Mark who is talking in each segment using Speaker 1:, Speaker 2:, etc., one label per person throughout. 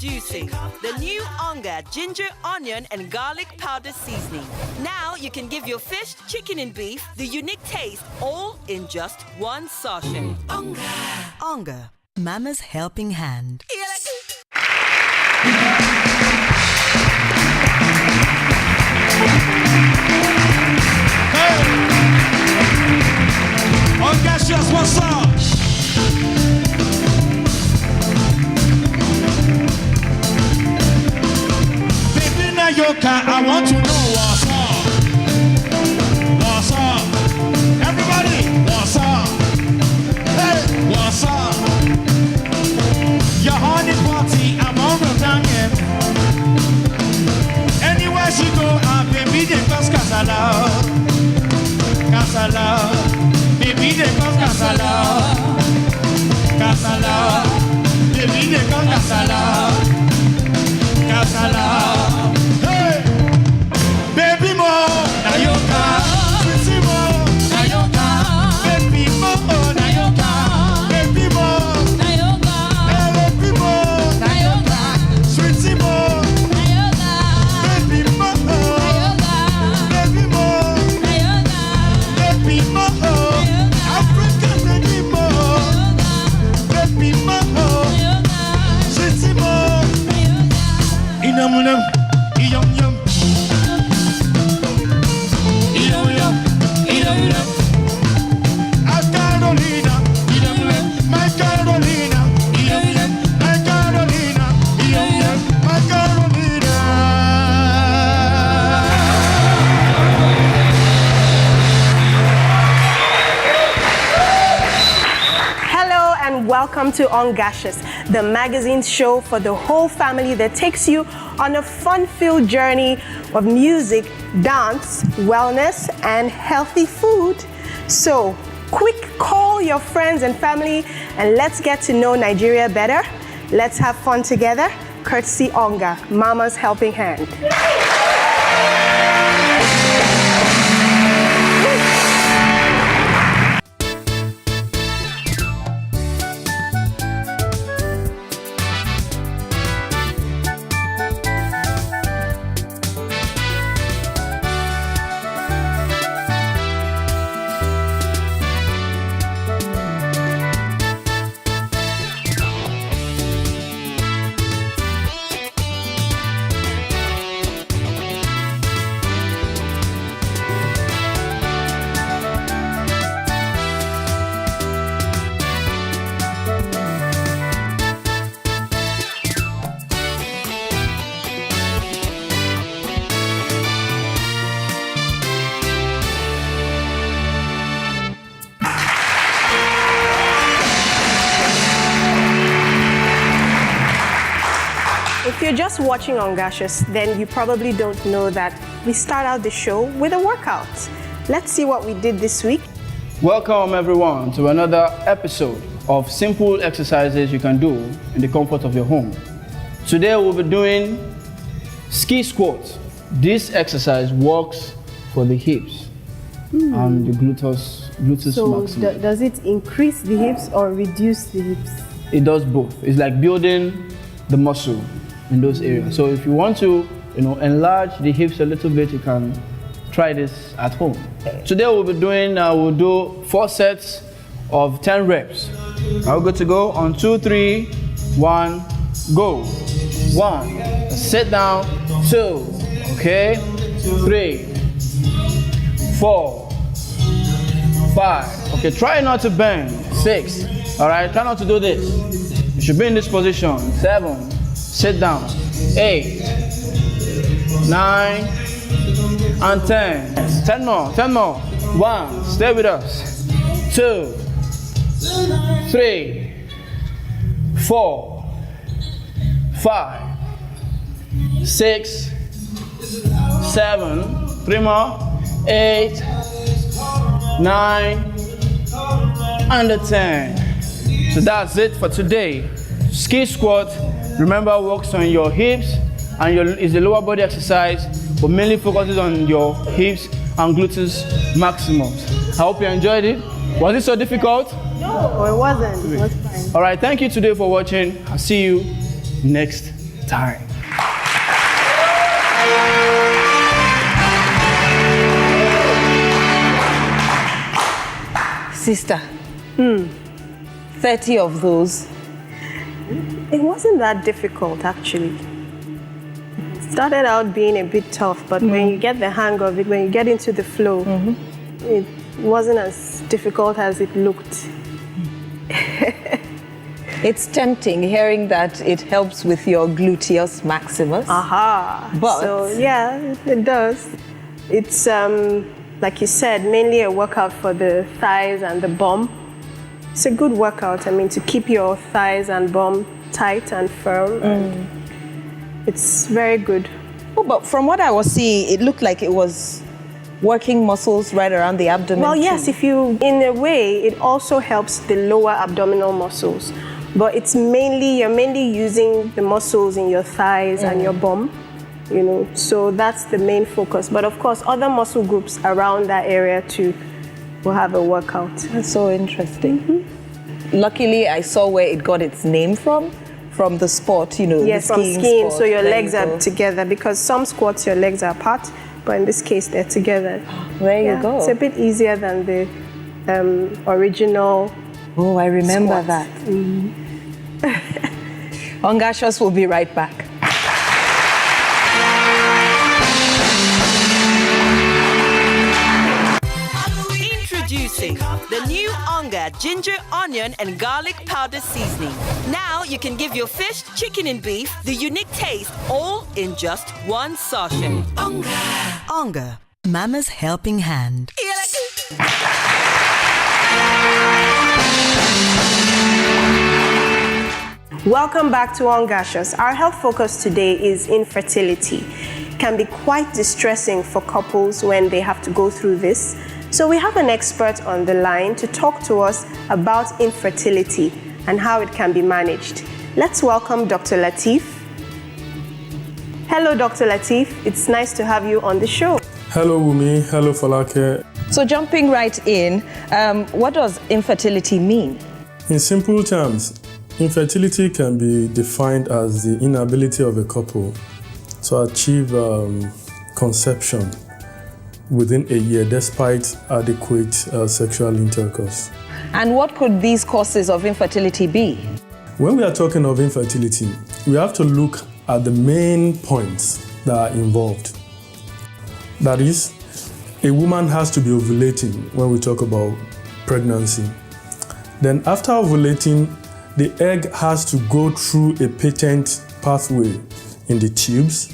Speaker 1: Introducing the new Onga ginger, onion, and garlic powder seasoning. Now you can give your fish, chicken, and beef the unique taste, all in just one sachet. Onga. Onga, Mama's helping hand.
Speaker 2: Hey! Ongacious, what's up? Yoka, I want to know what's up. What's up? Everybody, what's up? Hey, what's up? Your honey party, I'm on the tongue. Anywhere she go, baby, they cause Casala. Casala. Baby, they cause Casala. Casala. Baby, they cause Casala. Casala. Baby mo, Nayoka, sweetie mo, Nayoka, baby mo, Nayoka, baby mo, Nayoka, baby mo, Nayoka, sweetie mo, Nayoka, baby mo, Nayoka, baby mo, Nayoka, baby mo, African baby mo, baby mo, sweetie mo, inamunam, iyam yam.
Speaker 3: Welcome to Ongacious, the magazine show for the whole family that takes you on a fun-filled journey of music, dance, wellness, and healthy food. So, quick call your friends and family and let's get to know Nigeria better. Let's have fun together. Courtesy Onga, Mama's helping hand. If you're just watching Ongacious, then you probably don't know that we start out the show with a workout. Let's see what we did this week.
Speaker 4: Welcome everyone to another episode of simple exercises you can do in the comfort of your home. Today we'll be doing ski squats. This exercise works for the hips and the gluteus maximus.
Speaker 3: Does it increase the hips or reduce the hips?
Speaker 4: It does both. It's like building the muscle in those areas. So if you want to, enlarge the hips a little bit, you can try this at home. Today we'll be doing, we'll do 4 sets of 10 reps. Are we good to go? On 2, 3, 1, go. 1, sit down. 2, okay. 3, 4, 5. Okay, try not to bend. 6. All right, try not to do this. You should be in this position. 7, sit down. 8, 9, and 10. 10 more, 10 more. 1, stay with us. 2, 3, 4, 5, 6, 7, 3 more, 8, 9, and 10. So that's it for today. Ski squat, remember, works on your hips and is a lower body exercise, but mainly focuses on your hips and gluteus maximus. I hope you enjoyed it. Was it so difficult?
Speaker 3: No, it wasn't. It was fine.
Speaker 4: All right, thank you today for watching. I'll see you next tiring.
Speaker 5: Sister, 30 of those.
Speaker 3: It wasn't that difficult, actually. It started out being a bit tough, but when you get the hang of it, when you get into the flow, it wasn't as difficult as it looked.
Speaker 5: It's tempting hearing that it helps with your gluteus maximus.
Speaker 3: Aha.
Speaker 5: But-
Speaker 3: So, yeah, it does. It's, like you said, mainly a workout for the thighs and the bum. It's a good workout, I mean, to keep your thighs and bum tight and firm. And it's very good.
Speaker 5: Oh, but from what I was seeing, it looked like it was working muscles right around the abdomen.
Speaker 3: Well,
Speaker 5: too.
Speaker 3: yes, if you, in a way, it also helps the lower abdominal muscles. But it's mainly, you're mainly using the muscles in your thighs and your bum, you know, so that's the main focus. But of course, other muscle groups around that area too will have a workout.
Speaker 5: That's so interesting. Luckily, I saw where it got its name from the sport, you know,
Speaker 3: Yes,
Speaker 5: the
Speaker 3: from
Speaker 5: skiing
Speaker 3: skiing,
Speaker 5: sport.
Speaker 3: so your
Speaker 5: There
Speaker 3: legs
Speaker 5: you
Speaker 3: are
Speaker 5: go.
Speaker 3: together, because some squats your legs are apart, but in this case they're together.
Speaker 5: There you
Speaker 3: Yeah,
Speaker 5: go.
Speaker 3: It's a bit easier than the original.
Speaker 5: Oh, I remember
Speaker 3: Squats.
Speaker 5: that. Ongacious will be right back.
Speaker 1: Introducing the new Onga ginger, onion, and garlic powder seasoning. Now you can give your fish, chicken, and beef the unique taste all in just one sachet.
Speaker 6: Onga, Mama's helping hand.
Speaker 3: Welcome back to Ongacious. Our health focus today is infertility. It can be quite distressing for couples when they have to go through this. So we have an expert on the line to talk to us about infertility and how it can be managed. Let's welcome Dr. Lateef. Hello, Dr. Lateef. It's nice to have you on the show.
Speaker 7: Hello, Wumi. Hello, Falake.
Speaker 5: So jumping right in, what does infertility mean?
Speaker 7: In simple terms, infertility can be defined as the inability of a couple to achieve conception within a year despite adequate sexual intercourse.
Speaker 5: And what could these causes of infertility be?
Speaker 7: When we are talking of infertility, we have to look at the main points that are involved. That is, a woman has to be ovulating when we talk about pregnancy. Then after ovulating, the egg has to go through a patent pathway in the tubes,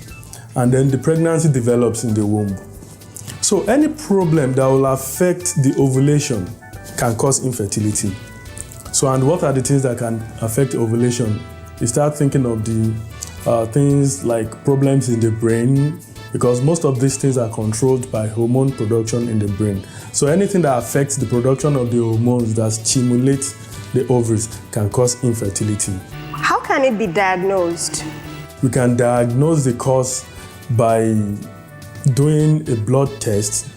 Speaker 7: and then the pregnancy develops in the womb. So any problem that will affect the ovulation can cause infertility. So, and what are the things that can affect ovulation? You start thinking of the things like problems in the brain, because most of these things are controlled by hormone production in the brain. So anything that affects the production of the hormones that stimulate the ovaries can cause infertility.
Speaker 3: How can it be diagnosed?
Speaker 7: We can diagnose the cause by doing a blood test,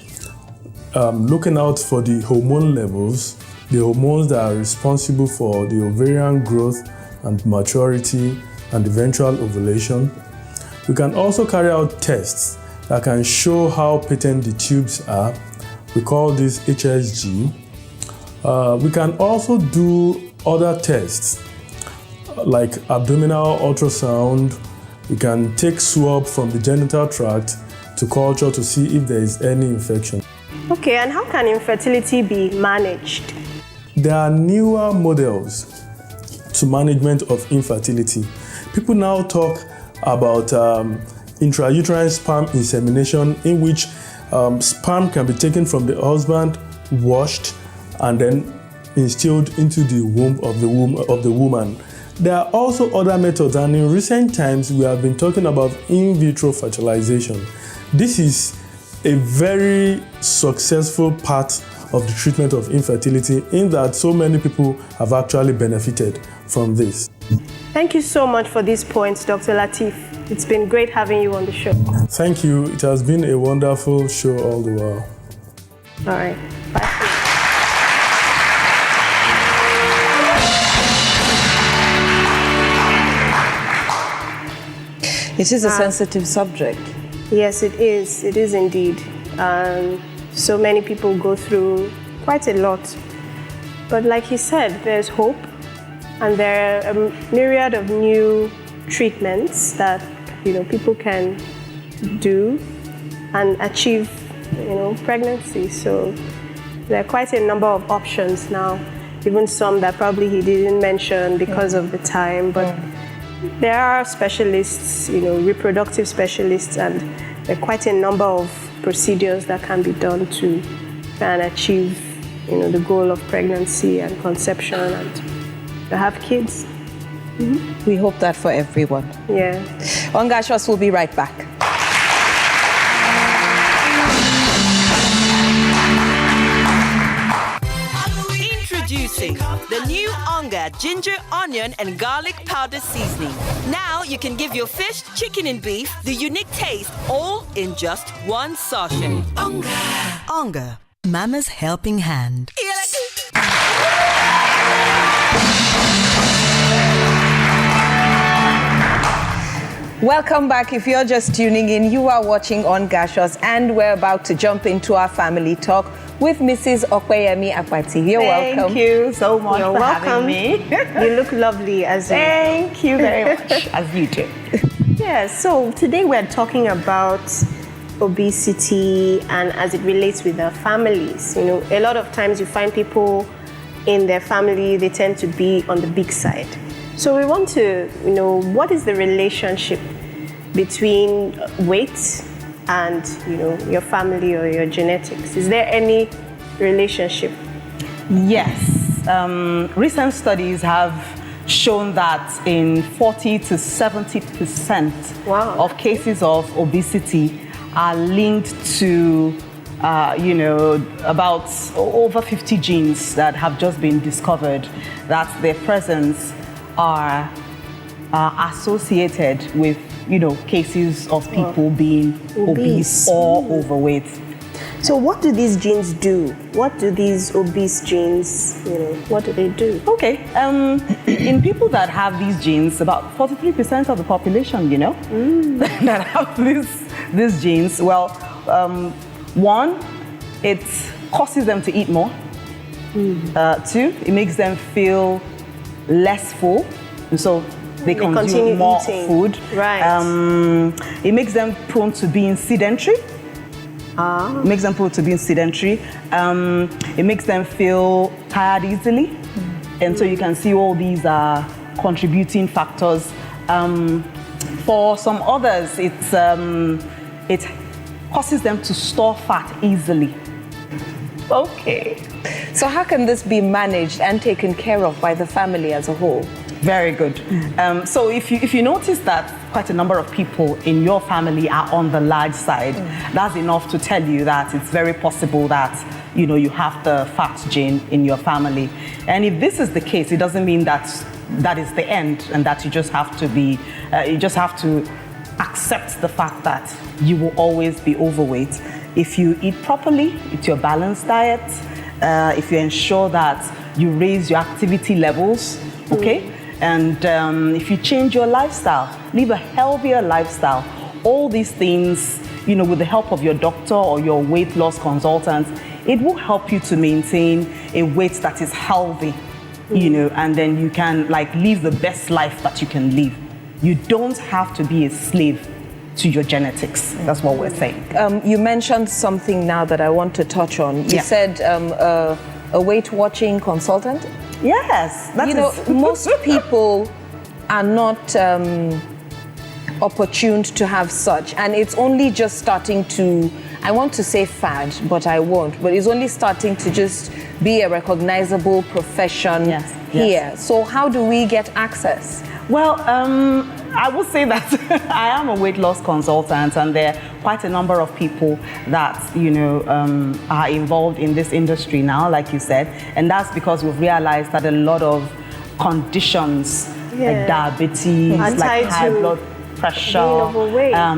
Speaker 7: looking out for the hormone levels, the hormones that are responsible for the ovarian growth and maturity and eventual ovulation. We can also carry out tests that can show how patent the tubes are. We call this HSG. We can also do other tests like abdominal ultrasound. We can take swab from the genital tract to culture to see if there is any infection.
Speaker 3: Okay, and how can infertility be managed?
Speaker 7: There are newer models to management of infertility. People now talk about intrauterine sperm insemination, in which sperm can be taken from the husband, washed, and then instilled into the womb of the woman. There are also other methods, and in recent times we have been talking about in vitro fertilization. This is a very successful part of the treatment of infertility, in that so many people have actually benefited from this.
Speaker 3: Thank you so much for these points, Dr. Lateef. It's been great having you on the show.
Speaker 7: Thank you. It has been a wonderful show all the while.
Speaker 3: All right. Bye.
Speaker 5: It is a sensitive subject.
Speaker 3: Yes, it is. It is indeed. So many people go through quite a lot. But like he said, there's hope, and there are a myriad of new treatments that people can do and achieve pregnancy. So there are quite a number of options now, even some that probably he didn't mention because of the time. But there are specialists, reproductive specialists, and there are quite a number of procedures that can be done to try and achieve the goal of pregnancy and conception and to have kids.
Speaker 5: We hope that for everyone.
Speaker 3: Yeah.
Speaker 5: Ongacious will be right back.
Speaker 1: Introducing the new Onga ginger, onion, and garlic powder seasoning. Now you can give your fish, chicken, and beef the unique taste, all in just one sachet.
Speaker 6: Onga, Mama's helping hand.
Speaker 5: Welcome back. If you're just tuning in, you are watching Ongacious, and we're about to jump into our family talk with Mrs. Okpeyemi Akpati. You're welcome.
Speaker 8: Thank you so much
Speaker 3: You're
Speaker 8: for
Speaker 3: welcome.
Speaker 8: having me.
Speaker 3: You look lovely as well.
Speaker 8: Thank you very much, as you do.
Speaker 3: Yeah, so today we're talking about obesity and as it relates with their families. A lot of times you find people in their family, they tend to be on the big side. So we want to what is the relationship between weight and your family or your genetics? Is there any relationship?
Speaker 8: Yes. Recent studies have shown that in 40 to 70%
Speaker 3: Wow.
Speaker 8: of cases of obesity are linked to about over 50 genes that have just been discovered that their presence are associated with cases of people being obese or overweight.
Speaker 3: So what do these genes do? What do these obese genes, what do they do?
Speaker 8: Okay, in people that have these genes, about 43% of the population, that have these genes, well, one, it causes them to eat more. Two, it makes them feel less full, and so they
Speaker 3: continue
Speaker 8: consume more
Speaker 3: eating.
Speaker 8: food.
Speaker 3: Right.
Speaker 8: It makes them prone to being sedentary. It makes them prone to being sedentary. It makes them feel tired easily. And so you can see all these are contributing factors. For some others, it causes them to store fat easily. Okay.
Speaker 5: So how can this be managed and taken care of by the family as a whole?
Speaker 8: Very good. So if you notice that quite a number of people in your family are on the large side, that's enough to tell you that it's very possible that you have the fat gene in your family. And if this is the case, it doesn't mean that is the end and that you just have to accept the fact that you will always be overweight. If you eat properly, it's your balanced diet, if you ensure that you raise your activity levels, okay? And if you change your lifestyle, live a healthier lifestyle, all these things, with the help of your doctor or your weight loss consultant, it will help you to maintain a weight that is healthy, and then you can live the best life that you can live. You don't have to be a slave to your genetics. That's what we're saying.
Speaker 5: You mentioned something now that I want to touch on. You said a weight watching consultant?
Speaker 8: Yes.
Speaker 5: Most people are not opportuned to have such, and it's only just starting to, I want to say fad, but I won't, but it's only starting to just be a recognizable profession here. So how do we get access?
Speaker 8: Well, I will say that I am a weight loss consultant, and there are quite a number of people that are involved in this industry now, like you said, and that's because we've realized that a lot of conditions like diabetes, like high blood pressure,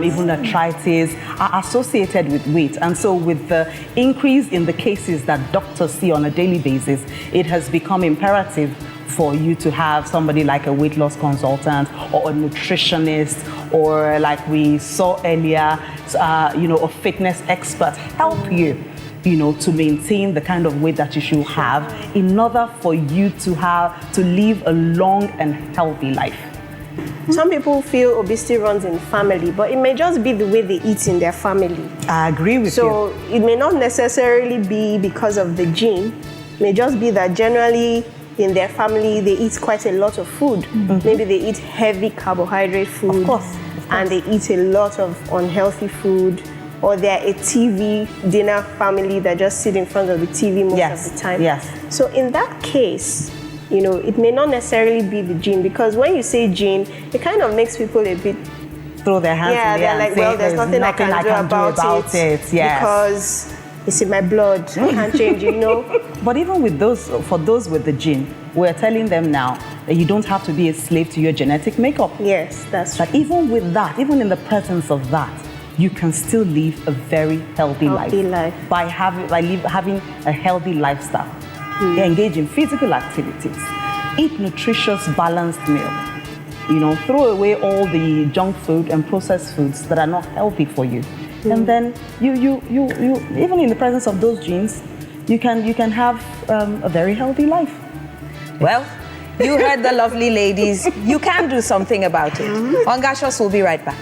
Speaker 8: even arthritis are associated with weight. And so with the increase in the cases that doctors see on a daily basis, it has become imperative for you to have somebody like a weight loss consultant or a nutritionist, or like we saw earlier, a fitness expert help you, to maintain the kind of weight that you should have in order for you to live a long and healthy life.
Speaker 3: Some people feel obesity runs in family, but it may just be the way they eat in their family.
Speaker 8: I agree with you.
Speaker 3: So it may not necessarily be because of the gene. It may just be that generally in their family they eat quite a lot of food. Maybe they eat heavy carbohydrate food.
Speaker 8: Of course.
Speaker 3: And they eat a lot of unhealthy food. Or they're a TV dinner family that just sit in front of the TV most of the time.
Speaker 8: Yes.
Speaker 3: So in that case, it may not necessarily be the gene, because when you say gene, it kind of makes people a bit
Speaker 8: throw their hands in the air.
Speaker 3: Yeah, they're like, well, there's nothing I can do about it.
Speaker 8: Yes.
Speaker 3: Because it's in my blood. I can't change it,
Speaker 8: But even with for those with the gene, we're telling them now that you don't have to be a slave to your genetic makeup.
Speaker 3: Yes, that's true.
Speaker 8: But even with that, even in the presence of that, you can still live a very healthy life by having a healthy lifestyle. Engage in physical activities, eat nutritious, balanced meal. Throw away all the junk food and processed foods that are not healthy for you. And then you even in the presence of those genes, you can have a very healthy life.
Speaker 5: Well, you heard the lovely ladies. You can do something about it. Ongacious will be right back.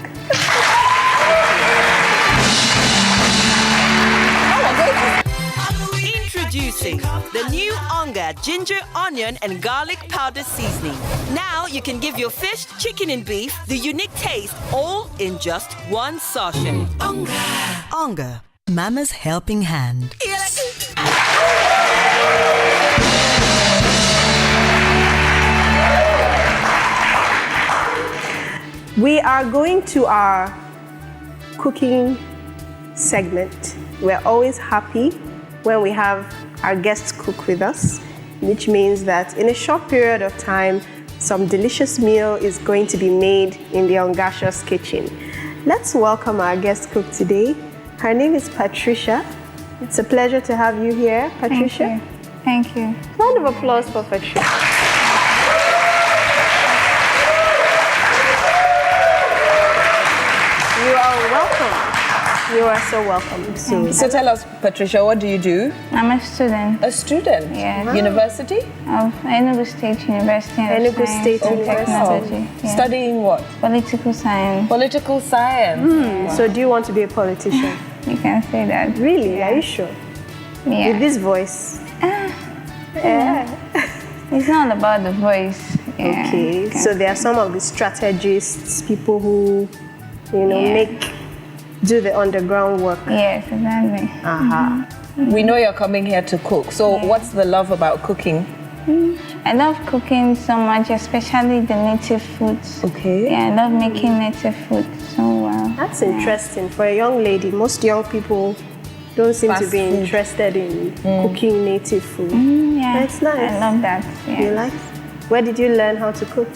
Speaker 1: Introducing the new Onga ginger, onion, and garlic powder seasoning. Now you can give your fish, chicken, and beef the unique taste, all in just one sachet.
Speaker 6: Onga, Mama's helping hand.
Speaker 3: We are going to our cooking segment. We're always happy when we have our guests cook with us, which means that in a short period of time, some delicious meal is going to be made in the Ongacious kitchen. Let's welcome our guest cook today. Her name is Patricia. It's a pleasure to have you here, Patricia.
Speaker 9: Thank you.
Speaker 3: Round of applause for Patricia. You are welcome. You are so welcome.
Speaker 5: So tell us, Patricia, what do you do?
Speaker 9: I'm a student.
Speaker 5: A student?
Speaker 9: Yes.
Speaker 5: University?
Speaker 9: Of Enugu State University.
Speaker 3: Enugu State
Speaker 9: and
Speaker 3: University.
Speaker 9: Technology. Yes.
Speaker 5: Studying what?
Speaker 9: Political science.
Speaker 5: Political science.
Speaker 3: So do you want to be a politician?
Speaker 9: You can say that.
Speaker 3: Really? Are you sure?
Speaker 9: Yeah.
Speaker 3: With this voice?
Speaker 9: It's not about the voice. Yeah.
Speaker 3: Okay. So there are some of the strategists, people who, do the underground work.
Speaker 9: Yes, exactly.
Speaker 5: We know you're coming here to cook. So what's the love about cooking?
Speaker 9: I love cooking so much, especially the native foods.
Speaker 5: Okay.
Speaker 9: Yeah, I love making native food so well.
Speaker 3: That's interesting. For a young lady, most young people don't seem to be interested in cooking native food.
Speaker 9: Yeah,
Speaker 3: That's nice.
Speaker 9: I love that. Yeah.
Speaker 3: You like? Where did you learn how to cook?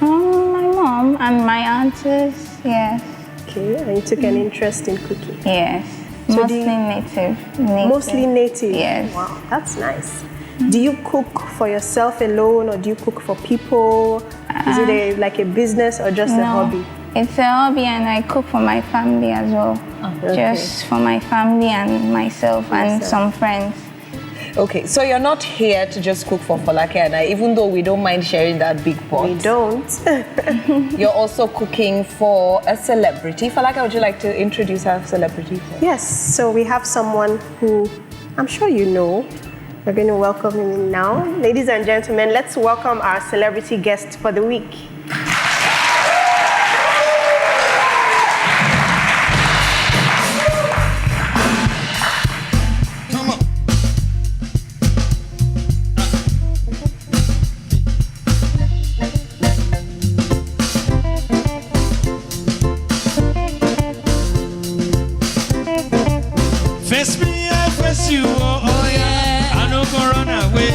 Speaker 9: My mom and my aunties, yes.
Speaker 3: Okay, and you took an interest in cooking.
Speaker 9: Yes,
Speaker 3: So
Speaker 9: mostly native.
Speaker 3: Mostly native?
Speaker 9: Yes.
Speaker 3: Wow, that's nice. Do you cook for yourself alone, or do you cook for people? Is it like a business or just a hobby?
Speaker 9: It's a hobby, and I cook for my family as well. Just for my family and myself and some friends.
Speaker 5: Okay, so you're not here to just cook for Falake and I, even though we don't mind sharing that big pot.
Speaker 3: We don't.
Speaker 5: You're also cooking for a celebrity. Falake, would you like to introduce our celebrity?
Speaker 3: Yes, so we have someone who I'm sure you know. We're going to welcome him in now. Ladies and gentlemen, let's welcome our celebrity guest for the week.
Speaker 2: Face me, I face you, oh yeah. I no go run away.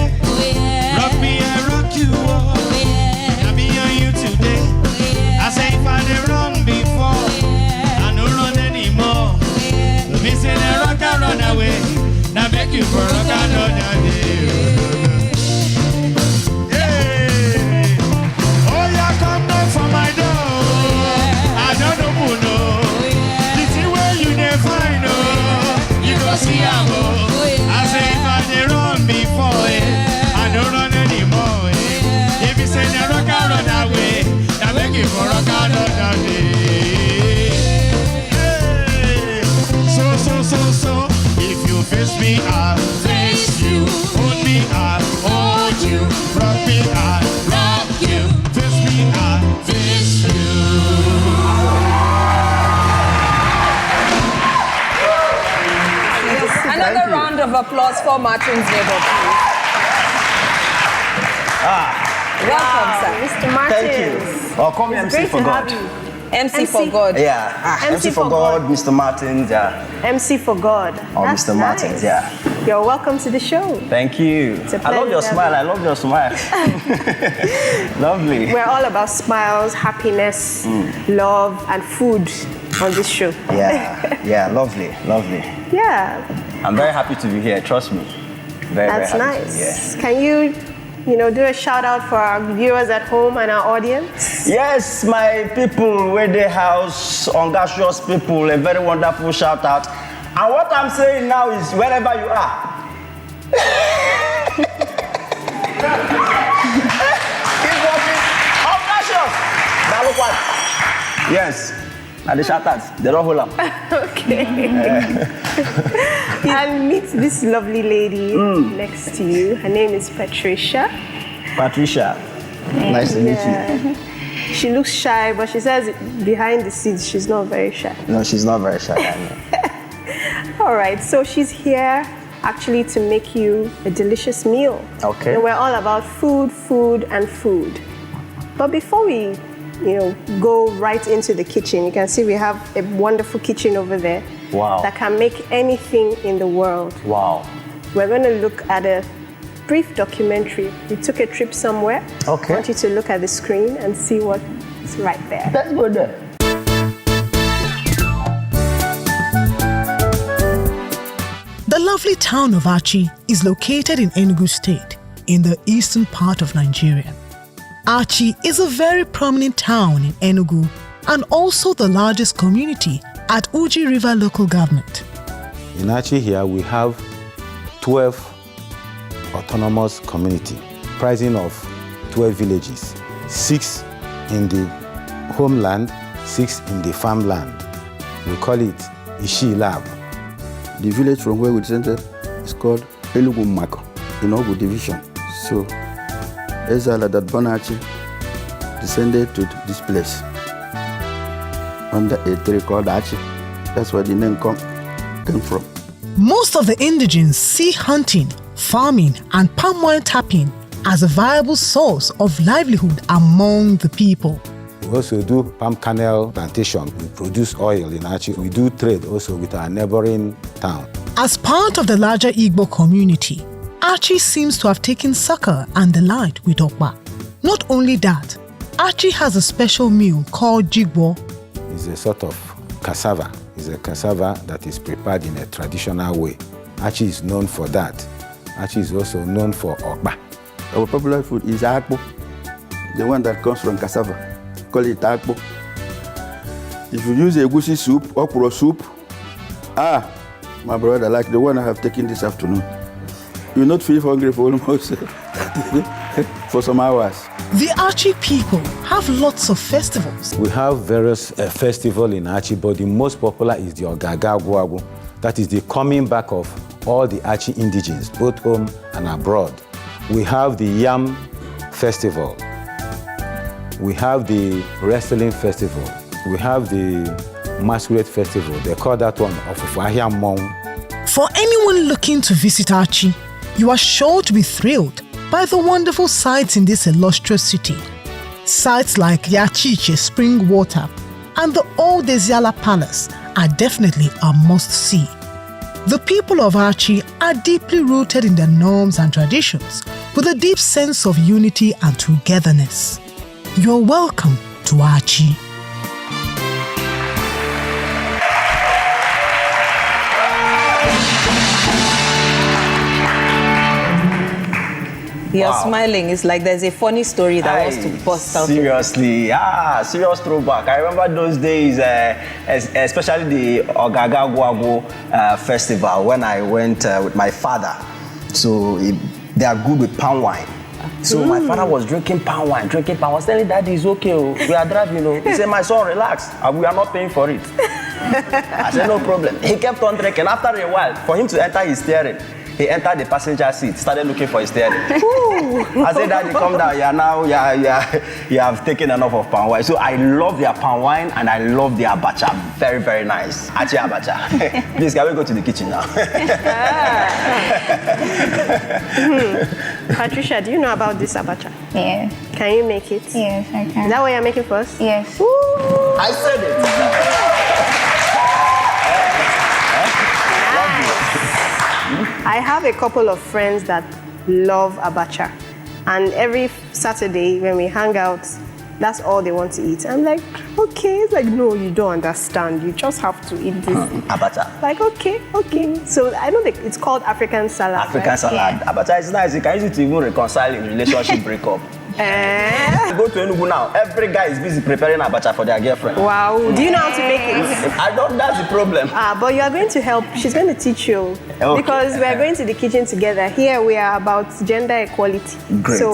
Speaker 2: Rock me, I rock you, oh yeah. Now me and you So, if you face me, I'll face you. Hold me, I'll hold you. Rock me, I'll rock you. Face me, I'll face you.
Speaker 5: Another round of applause for Martin's neighbor, please. Welcome, sir.
Speaker 3: Mr. Martin.
Speaker 10: Thank you. Oh, call me MC
Speaker 3: Great
Speaker 10: for
Speaker 3: to
Speaker 10: God.
Speaker 3: have you.
Speaker 5: MC for God.
Speaker 10: Yeah.
Speaker 3: MC
Speaker 10: MC for
Speaker 3: for
Speaker 10: God,
Speaker 3: God.
Speaker 10: Mr. Martins, yeah.
Speaker 3: MC for God.
Speaker 10: Oh,
Speaker 3: That's
Speaker 10: Mr. Martins,
Speaker 3: nice.
Speaker 10: yeah.
Speaker 3: You're welcome to the show.
Speaker 10: Thank you.
Speaker 3: It's a
Speaker 10: I love
Speaker 3: pleasure
Speaker 10: your
Speaker 3: to have
Speaker 10: smile.
Speaker 3: you.
Speaker 10: I love your smile. Lovely.
Speaker 3: We're all about smiles, happiness, love, and food on this show.
Speaker 10: Yeah, lovely.
Speaker 3: Yeah,
Speaker 10: I'm very happy to be here, trust me. Very
Speaker 3: that's
Speaker 10: happy to be
Speaker 3: nice.
Speaker 10: here.
Speaker 3: Can you do a shout out for our viewers at home and our audience?
Speaker 10: Yes, my people, where the house, Ongacious people, a very wonderful shout out. And what I'm saying now is wherever you are, keep walking. Ongacious! Now look what? Yes. And the shout outs, they don't hold up.
Speaker 3: Okay. And meet this lovely lady next to you. Her name is Patricia.
Speaker 10: Patricia, nice to meet you.
Speaker 3: She looks shy, but she says behind the scenes she's not very shy.
Speaker 10: No, she's not very shy, I know.
Speaker 3: All right, so she's here actually to make you a delicious meal.
Speaker 10: Okay.
Speaker 3: We're all about food, and food. But before we, go right into the kitchen, you can see we have a wonderful kitchen over there.
Speaker 10: Wow.
Speaker 3: That can make anything in the world.
Speaker 10: Wow.
Speaker 3: We're going to look at a brief documentary. We took a trip somewhere.
Speaker 10: Okay.
Speaker 3: I want you to look at the screen and see what's right there.
Speaker 10: Let's go there.
Speaker 11: The lovely town of Achi is located in Enugu State, in the eastern part of Nigeria. Achi is a very prominent town in Enugu and also the largest community at Uji River local government.
Speaker 12: In Achi here we have 12 autonomous community, comprising of 12 villages, 6 in the homeland, 6 in the farmland. We call it Ishi Lab.
Speaker 13: The village from where we descended is called Elugu Mako in Ogu division. So, Ezala that Bonachi descended to this place under a tree called Achi. That's where the name came from.
Speaker 11: Most of the indigents see hunting, farming, and palm oil tapping as a viable source of livelihood among the people.
Speaker 12: We also do palm kernel plantation. We produce oil in Achi. We do trade also with our neighboring town.
Speaker 11: As part of the larger Igbo community, Achi seems to have taken succor and delight with Okpa. Not only that, Achi has a special meal called jigbo.
Speaker 12: It's a sort of cassava. It's a cassava that is prepared in a traditional way. Achi is known for that. Achi is also known for Okpa.
Speaker 13: Our popular food is akpo, the one that comes from cassava. Call it akpo. If you use egusi soup, okra soup, my brother, like the one I have taken this afternoon, you'll not feel hungry for almost for some hours.
Speaker 11: The Achi people have lots of festivals.
Speaker 12: We have various festivals in Achi, but the most popular is the Ogagagwagu. That is the coming back of all the Achi indigenes, both home and abroad. We have the Yam Festival. We have the Wrestling Festival. We have the Masquerade Festival. They call that one Ofufahia.
Speaker 11: For anyone looking to visit Achi, you are sure to be thrilled by the wonderful sights in this illustrious city. Sites like Yachiche Spring Water and the old Eziala Palace are definitely a must-see. The people of Achi are deeply rooted in their norms and traditions with a deep sense of unity and togetherness. You're welcome to Achi.
Speaker 5: You're smiling. It's like there's a funny story that wants to bust out.
Speaker 10: Seriously, serious throwback. I remember those days, especially the Ogagagwago festival when I went with my father. So they are good with palm wine. So my father was drinking palm wine. I was telling Daddy, it's okay, we are driving. He said, my son, relax, we are not paying for it. I said, no problem. He kept on drinking. After a while, for him to enter his steering, he entered the passenger seat, started looking for his steering. I said, Daddy, come down. You have taken enough of palm wine. So I love their palm wine and I love their abacha. Very, very nice. Achi abacha. Please, can we go to the kitchen now?
Speaker 3: Patricia, do you know about this abacha?
Speaker 9: Yes.
Speaker 3: Can you make it?
Speaker 9: Yes, I can.
Speaker 3: Is that what you're making for us?
Speaker 9: Yes.
Speaker 10: I said it.
Speaker 3: I have a couple of friends that love abacha, and every Saturday when we hang out, that's all they want to eat. I'm like, okay. It's like, no, you don't understand. You just have to eat this.
Speaker 10: Abacha.
Speaker 3: Like, okay. So I know that it's called African salad.
Speaker 10: African salad. Yeah. Abacha is nice. You can use it to even reconcile in relationship breakup. You go to Enugu now, every guy is busy preparing abacha for their girlfriend.
Speaker 3: Wow. Do you know how to make it?
Speaker 10: I don't, that's the problem.
Speaker 3: But you are going to help. She's going to teach you. Okay. Because we are going to the kitchen together. Here we are about gender equality.
Speaker 10: Great.
Speaker 3: So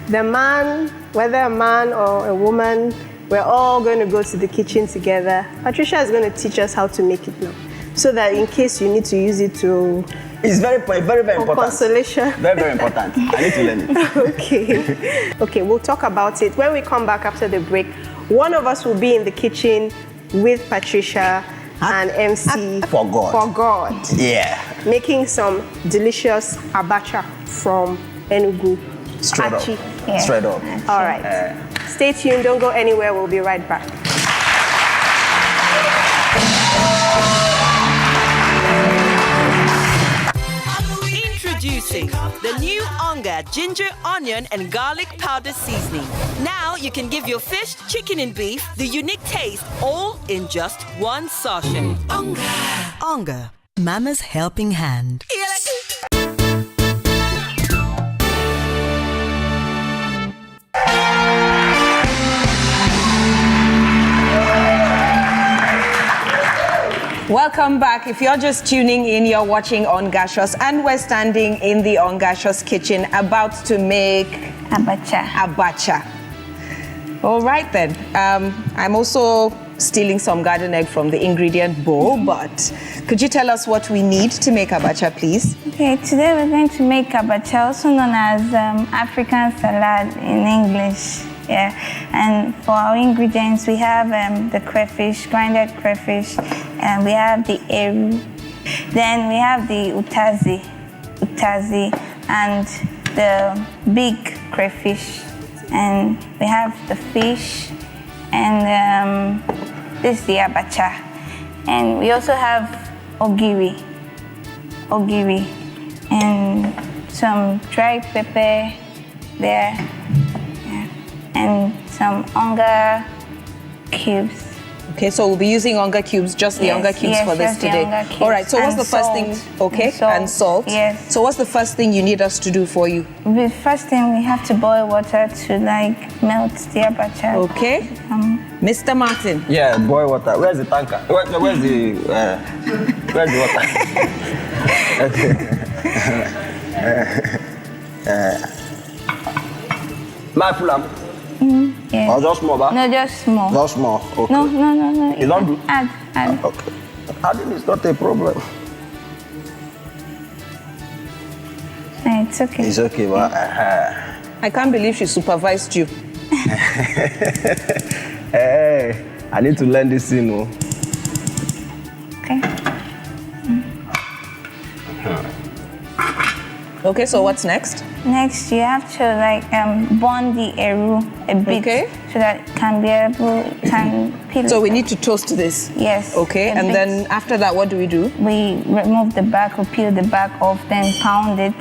Speaker 3: the man, whether a man or a woman, we're all going to go to the kitchen together. Patricia is going to teach us how to make it now. So that in case you need to use it to...
Speaker 10: It's very important.
Speaker 3: Consolation.
Speaker 10: Very, very important. I need to learn it.
Speaker 3: Okay, we'll talk about it. When we come back after the break, one of us will be in the kitchen with Patricia and MC.
Speaker 10: For God.
Speaker 3: Yeah. Making some delicious abacha from Enugu.
Speaker 10: Straight
Speaker 3: Achi.
Speaker 10: up. Yeah. Straight up.
Speaker 3: All right. Stay tuned. Don't go anywhere. We'll be right back.
Speaker 1: Introducing the new Onga ginger, onion, and garlic powder seasoning. Now you can give your fish, chicken, and beef the unique taste all in just one sachet.
Speaker 6: Onga, Mama's helping hand.
Speaker 5: Welcome back. If you're just tuning in, you're watching Ongacious, and we're standing in the Ongacious kitchen about to make abacha. All right then. I'm also stealing some garden egg from the ingredient bowl, but could you tell us what we need to make abacha, please?
Speaker 9: Okay, today we're going to make abacha, also known as African salad in English. Yeah, and for our ingredients, we have the crayfish, grinded crayfish, and we have the eru. Then we have the utazi, and the big crayfish, and we have the fish, and this is the abacha. And we also have ogiri, and some dried pepper there. And some Onga cubes.
Speaker 5: Okay, so we'll be using Onga cubes, just the Onga cubes for this today. All right, so what's the first thing? Okay, and salt.
Speaker 9: Yes.
Speaker 5: So what's the first thing you need us to do for you?
Speaker 9: The first thing, we have to boil water to melt the abacha.
Speaker 5: Okay. Mr. Martin.
Speaker 10: Yeah, boil water. Where's the tanker? Where's the water? My fulam.
Speaker 9: Yes.
Speaker 10: Or just small,
Speaker 9: No, just small.
Speaker 10: Just small. Okay.
Speaker 9: No.
Speaker 10: You don't do?
Speaker 9: Add.
Speaker 10: Okay. Adding is not a problem.
Speaker 9: It's okay.
Speaker 10: It's okay, but
Speaker 5: I can't believe she supervised you.
Speaker 10: Hey, I need to learn this thing, no?
Speaker 9: Okay.
Speaker 5: Okay, so what's next?
Speaker 9: Next, you have to burn the eru a bit, so that it can be able can peel.
Speaker 5: So we need to toast this.
Speaker 9: Yes.
Speaker 5: Okay, and then after that, what do we do?
Speaker 9: We remove the back or peel the back off, then pound it.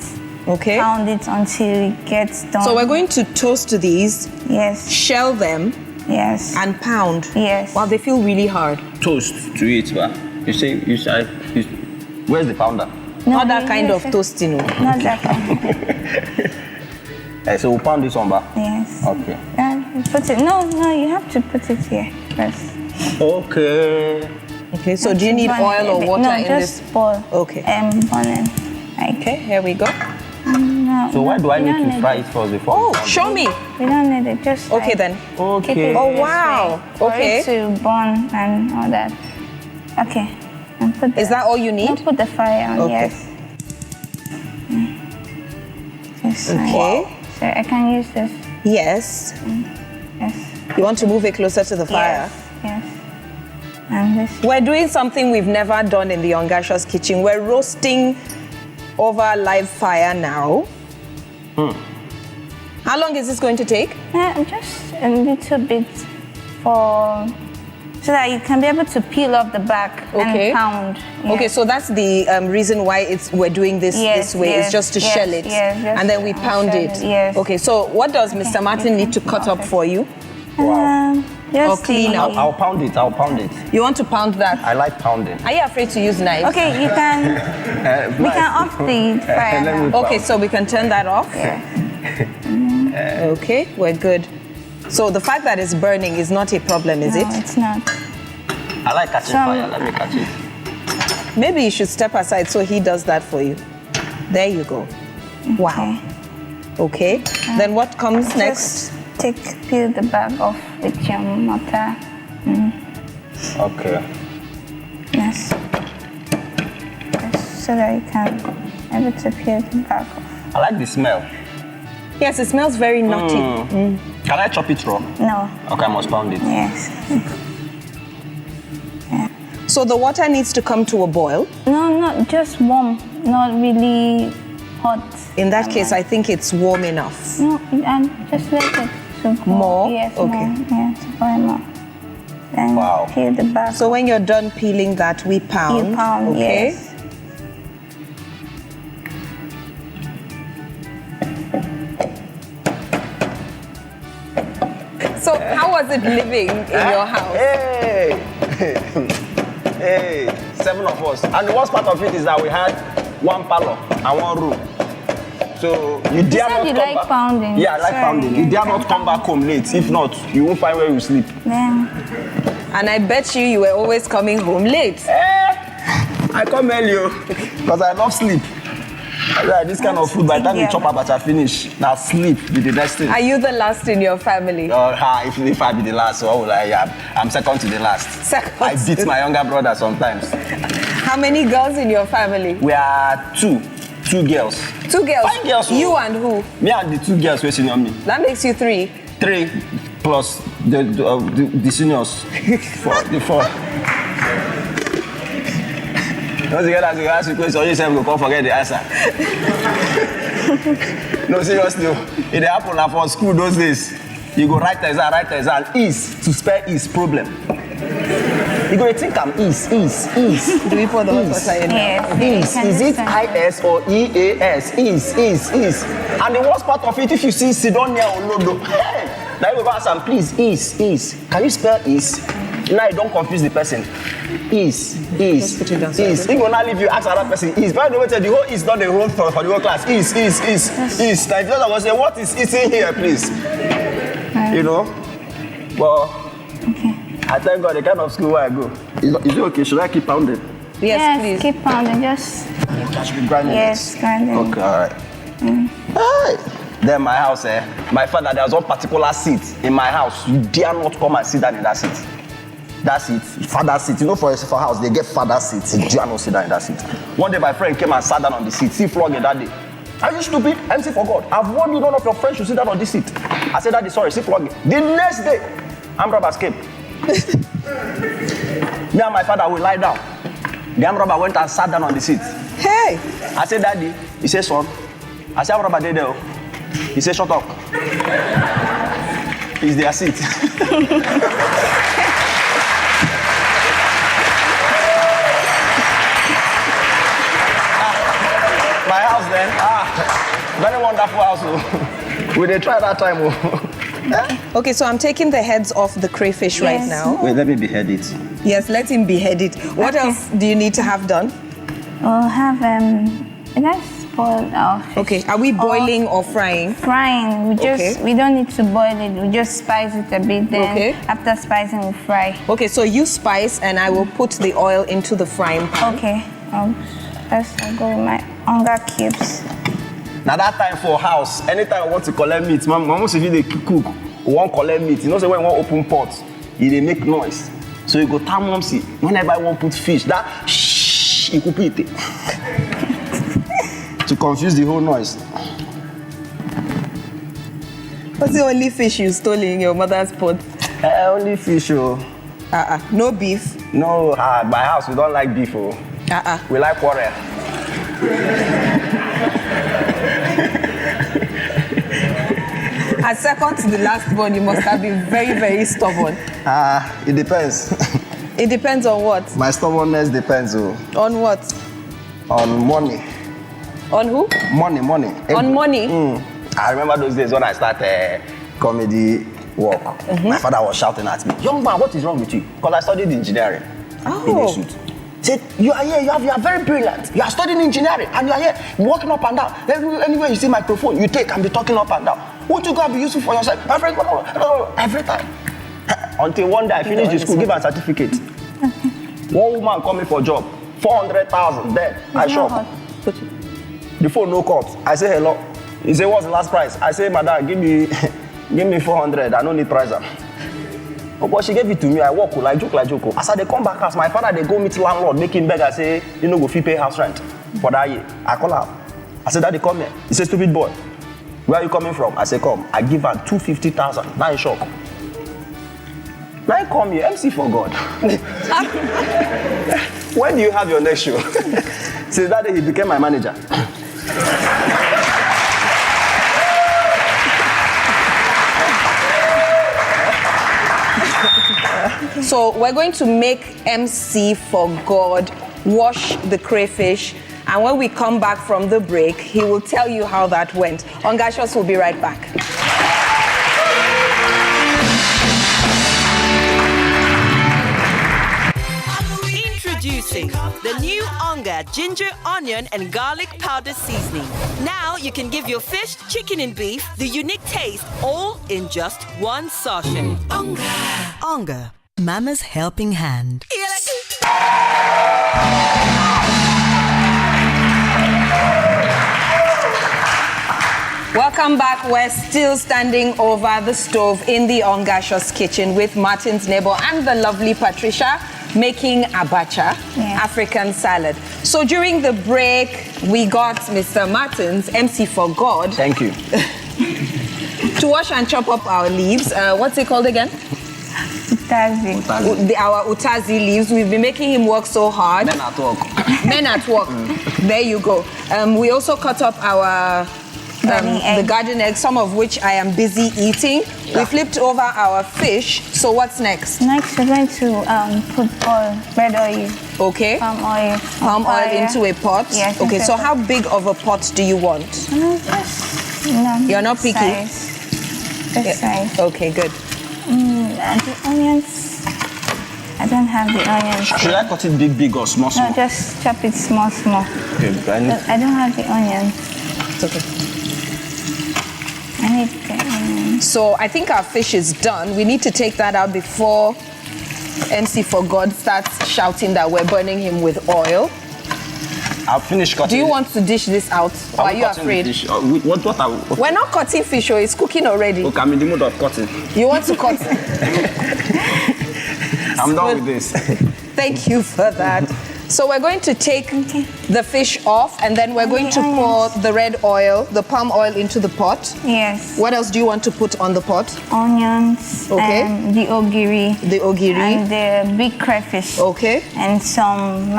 Speaker 5: Okay.
Speaker 9: Pound it until it gets done.
Speaker 5: So we're going to toast these.
Speaker 9: Yes.
Speaker 5: Shell them.
Speaker 9: Yes.
Speaker 5: And pound.
Speaker 9: Yes.
Speaker 5: Wow, they feel really hard.
Speaker 10: Toast to eat, ba? You say, where's the pounder?
Speaker 5: No, not that kind of toasting.
Speaker 9: Not that kind.
Speaker 10: So we'll pound this one, ba?
Speaker 9: Yes.
Speaker 10: Okay.
Speaker 9: Put it. No, you have to put it here first.
Speaker 10: Okay.
Speaker 5: Okay. So do you need oil or water in this?
Speaker 9: No, just boil.
Speaker 5: Okay.
Speaker 9: Burn it.
Speaker 5: Okay. Here we go.
Speaker 9: And No.
Speaker 10: So why do I
Speaker 9: we
Speaker 10: need
Speaker 9: don't
Speaker 10: to fry it first before?
Speaker 5: Oh, show me.
Speaker 9: We don't need it. Just
Speaker 5: Okay
Speaker 9: like,
Speaker 5: then.
Speaker 9: keep it
Speaker 5: Oh
Speaker 9: this
Speaker 5: wow.
Speaker 9: way for
Speaker 5: Okay.
Speaker 9: it to burn and all that. Okay. And put
Speaker 5: Is that all you need?
Speaker 9: Don't put the fire on.
Speaker 5: Okay.
Speaker 9: Yes. Yes.
Speaker 5: Okay.
Speaker 9: So I can use this.
Speaker 5: Yes.
Speaker 9: Yes.
Speaker 5: You want to move it closer to the fire?
Speaker 9: Yes. And this.
Speaker 5: We're doing something we've never done in the Ongacious kitchen. We're roasting over a live fire now. How long is this going to take?
Speaker 9: Just a little bit for so that you can be able to peel off the back
Speaker 5: Okay.
Speaker 9: and pound.
Speaker 5: Okay, so that's the reason why we're doing this
Speaker 9: Yes,
Speaker 5: this way.
Speaker 9: yes,
Speaker 5: it's just to
Speaker 9: yes,
Speaker 5: shell it,
Speaker 9: yes, just
Speaker 5: and then we
Speaker 9: to
Speaker 5: pound
Speaker 9: shell
Speaker 5: it.
Speaker 9: it, yes.
Speaker 5: Okay, so what does Mr. Martin need to cut up for you?
Speaker 9: Just
Speaker 5: Or clean
Speaker 9: the-
Speaker 5: up?
Speaker 10: I'll pound it. I'll pound it.
Speaker 5: You want to pound that?
Speaker 10: I like pounding.
Speaker 5: Are you afraid to use knives?
Speaker 9: Okay, you can. We can off the fire now.
Speaker 5: Okay, so we can turn that off.
Speaker 9: Yeah.
Speaker 5: Okay, we're good. So the fact that it's burning is not a problem, is
Speaker 9: No,
Speaker 5: it?
Speaker 9: it's not.
Speaker 10: I like catching fire. Let me catch it.
Speaker 5: Maybe you should step aside so he does that for you. There you go. Wow. Okay. Then what comes next?
Speaker 9: Peel the back off with your mortar.
Speaker 10: Okay.
Speaker 9: Yes. So that you can be able to peel the back off.
Speaker 10: I like the smell.
Speaker 5: Yes, it smells very nutty.
Speaker 10: Can I chop it raw?
Speaker 9: No.
Speaker 10: Okay, I must pound it.
Speaker 9: Yes.
Speaker 5: So the water needs to come to a boil?
Speaker 9: No, not just warm, not really hot.
Speaker 5: In that case, I think it's warm enough.
Speaker 9: No, and just let it to boil.
Speaker 5: More?
Speaker 9: Yes,
Speaker 5: Okay.
Speaker 9: more. Yeah, to boil more. Then peel the back.
Speaker 5: So when you're done peeling that, we pound.
Speaker 9: You pound,
Speaker 5: okay?
Speaker 9: yes.
Speaker 5: So how was it living in your house?
Speaker 10: Hey! Hey! 7 of us. And the worst part of it is that we had 1 parlor and 1 room. So you dare not
Speaker 9: you
Speaker 10: come
Speaker 9: like
Speaker 10: back.
Speaker 9: pounding.
Speaker 10: Yeah, I like
Speaker 9: Sorry,
Speaker 10: pounding. You dare not come back home late. If not, you won't find where you sleep.
Speaker 9: Then.
Speaker 5: And I bet you were always coming home late.
Speaker 10: I come early because I love sleep. Like this kind of food, by the time you chop Abacha finish, now sleep with the next thing.
Speaker 5: Are you the last in your family?
Speaker 10: If I be the last, so I'm second to the last. I beat my younger brother sometimes.
Speaker 5: How many girls in your family?
Speaker 10: We are 2 girls.
Speaker 5: 2 girls?
Speaker 10: 5 girls.
Speaker 5: You and who?
Speaker 10: Me and the 2 girls waiting on me.
Speaker 5: That makes you 3.
Speaker 10: 3 plus the seniors. 4. Once you get that, you ask the question, you say we can't forget the answer. No, seriously, it happened for school those days. You go write exam. Is to spell is problem. You go think I'm is.
Speaker 5: Do we put the hot water in now?
Speaker 10: Is it I-S or E-A-S? Is. And the worst part of it, if you see Sidonia or Lodo, hey, now you go ask them, please, is. Can you spell is? Now you don't confuse the person. Is. If you not leave you ask another person, is. By the way, the whole is not the whole for the whole class. Is. Now if you don't say, what is in here, please? You know? Well, I thank God the kind of school where I go. Is it okay? Should I keep pounding?
Speaker 5: Yes, please.
Speaker 9: Keep pounding. Just.
Speaker 10: I should be grinding.
Speaker 9: Yes, grinding.
Speaker 10: Okay, all right. Hey. Then my house, my father, there was one particular seat in my house. You dare not come and sit down in that seat. That seat, father seat. You know, for house, they get father seats. You dare not sit down in that seat. One day, my friend came and sat down on the seat. See flogging that day. Are you stupid? MC for God. I've warned you, none of your friends should sit down on this seat. I said, Daddy, sorry, see flogging. The next day, armed robbers came. Me and my father will lie down. The armed robber went and sat down on the seat.
Speaker 5: Hey!
Speaker 10: I said, Daddy. He said, son. I said, armed robber did there. He said, shut up. It's their seat. My house then. Very wonderful house. We did try that time.
Speaker 5: Okay, so I'm taking the heads off the crayfish right now.
Speaker 10: Wait, let me behead it.
Speaker 5: Yes, let him behead it. What else do you need to have done?
Speaker 9: We'll have let's boil our fish.
Speaker 5: Okay, are we boiling or frying?
Speaker 9: Frying. We don't need to boil it. We just spice it a bit. Then after spicing, we fry.
Speaker 5: Okay, so you spice and I will put the oil into the frying pan.
Speaker 9: Okay. First I'll go with my Onga cubes.
Speaker 10: Now that time for house, anytime I want to collect meat, my mom say they cook, won't collect meat. You know, say when you want open pot, they make noise. So you go tell mom, see, whenever I want put fish, that shh, you could put it. To confuse the whole noise.
Speaker 5: What's the only fish you stole in your mother's pot?
Speaker 10: Only fish, oh.
Speaker 5: No beef?
Speaker 10: No, my house, we don't like beef, oh. We like quarrel.
Speaker 5: As second to the last one, you must have been very, very stubborn.
Speaker 10: It depends.
Speaker 5: It depends on what?
Speaker 10: My stubbornness depends, oh.
Speaker 5: On what?
Speaker 10: On money.
Speaker 5: On who?
Speaker 10: Money.
Speaker 5: On money?
Speaker 10: I remember those days when I started comedy work. My father was shouting at me, "Young man, what is wrong with you?" Because I studied engineering in a suit. Said, "You are here, you are very brilliant. You are studying engineering and you are here walking up and down. Anywhere you see microphone, you take and be talking up and down. Won't you go and be useful for yourself?" Every time. Until one day I finished the school, give a certificate. One woman called me for a job, 400,000. Then I shop. The phone no cut. I say hello. He say, "What's the last price?" I say, "Madam, give me 400. I don't need price." But she gave it to me. I walk like joke. As I they come back house, my father they go meet landlord, make him beg. I say, "You know, go fee pay house rent for that year." I call her. I said, "Daddy, come here." He said, "Stupid boy, where are you coming from?" I say, "Come." I give her 250,000. Now in shock. Now I come here, MC for God. When do you have your next show? Since that day, he became my manager.
Speaker 5: So we're going to make MC for God wash the crayfish, and when we come back from the break, he will tell you how that went. Ongacious will be right back.
Speaker 1: Introducing the new Onga ginger, onion, and garlic powder seasoning. Now you can give your fish, chicken, and beef the unique taste all in just one sachet.
Speaker 6: Onga, Mama's helping hand.
Speaker 5: Welcome back. We're still standing over the stove in the Ongacious kitchen with Martin's neighbor and the lovely Patricia making Abacha, African salad. So during the break, we got Mr. Martin's, MC for God.
Speaker 10: Thank you.
Speaker 5: To wash and chop up our leaves. What's it called again?
Speaker 9: Utazi.
Speaker 5: Our utazi leaves. We've been making him work so hard.
Speaker 10: Men at work.
Speaker 5: Men at work. There you go. We also cut up our the garden eggs, some of which I am busy eating. Yeah. We flipped over our fish. So what's next?
Speaker 9: Next, we're going to put oil, red oil.
Speaker 5: Okay.
Speaker 9: Palm oil.
Speaker 5: Palm oil into a pot?
Speaker 9: Yes.
Speaker 5: Okay, so how big of a pot do you want?
Speaker 9: Just,
Speaker 5: you're not picky?
Speaker 9: This size.
Speaker 5: Okay, good.
Speaker 9: And the onions, I don't have the onions.
Speaker 10: Should I cut it big or small?
Speaker 9: No, just chop it small.
Speaker 10: Okay,
Speaker 9: I don't have the onions.
Speaker 5: It's okay.
Speaker 9: I need the onions.
Speaker 5: So I think our fish is done. We need to take that out before MC for God starts shouting that we're burning him with oil.
Speaker 10: I'll finish cutting.
Speaker 5: Do you want to dish this out, or are you afraid?
Speaker 10: What
Speaker 5: We're not cutting fish, or it's cooking already.
Speaker 10: Okay, I'm in the mood of cutting.
Speaker 5: You want to cut?
Speaker 10: I'm done with this.
Speaker 5: Thank you for that. So we're going to take the fish off, and then we're going to pour the red oil, the palm oil into the pot.
Speaker 9: Yes.
Speaker 5: What else do you want to put on the pot?
Speaker 9: Onions.
Speaker 5: Okay.
Speaker 9: The ogiri.
Speaker 5: The ogiri.
Speaker 9: And the big crayfish.
Speaker 5: Okay.
Speaker 9: And some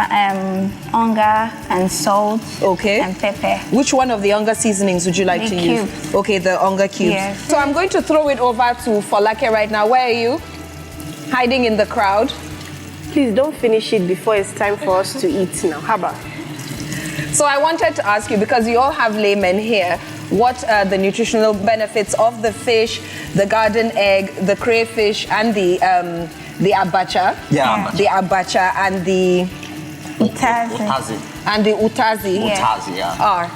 Speaker 9: onga and salt.
Speaker 5: Okay.
Speaker 9: And pepper.
Speaker 5: Which one of the onga seasonings would you like to use? Okay, the onga cubes.
Speaker 9: Yes.
Speaker 5: So I'm going to throw it over to Folake right now. Where are you? Hiding in the crowd.
Speaker 3: Please don't finish it before it's time for us to eat now. How about?
Speaker 5: So I wanted to ask you, because you all have laymen here, what are the nutritional benefits of the fish, the garden egg, the crayfish, and the abacha?
Speaker 10: Yeah.
Speaker 5: The abacha and the
Speaker 9: utazi.
Speaker 5: And the utazi.
Speaker 9: Yeah.
Speaker 10: Utazi, yeah.
Speaker 5: Are.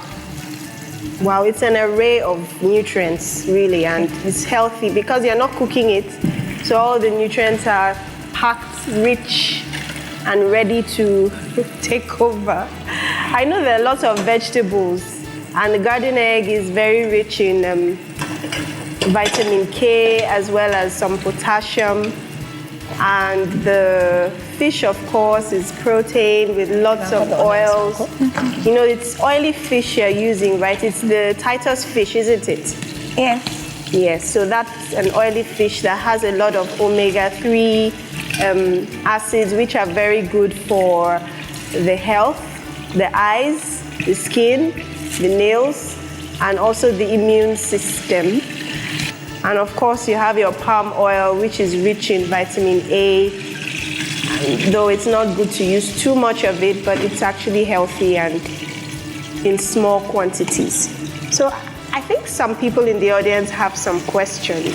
Speaker 3: Wow, it's an array of nutrients, really, and it's healthy because you're not cooking it. So all the nutrients are packed, rich, and ready to take over. I know there are lots of vegetables And the garden egg is very rich in vitamin K as well as some potassium. And the fish, of course, is protein with lots of oils. You know, it's oily fish you're using, right? It's the Titus fish, isn't it?
Speaker 9: Yes.
Speaker 3: Yes, so that's an oily fish that has a lot of omega-3 acids, which are very good for the health, the eyes, the skin, the nails, and also the immune system. And of course, you have your palm oil, which is rich in vitamin A, though it's not good to use too much of it, but it's actually healthy and in small quantities. So I think some people in the audience have some questions.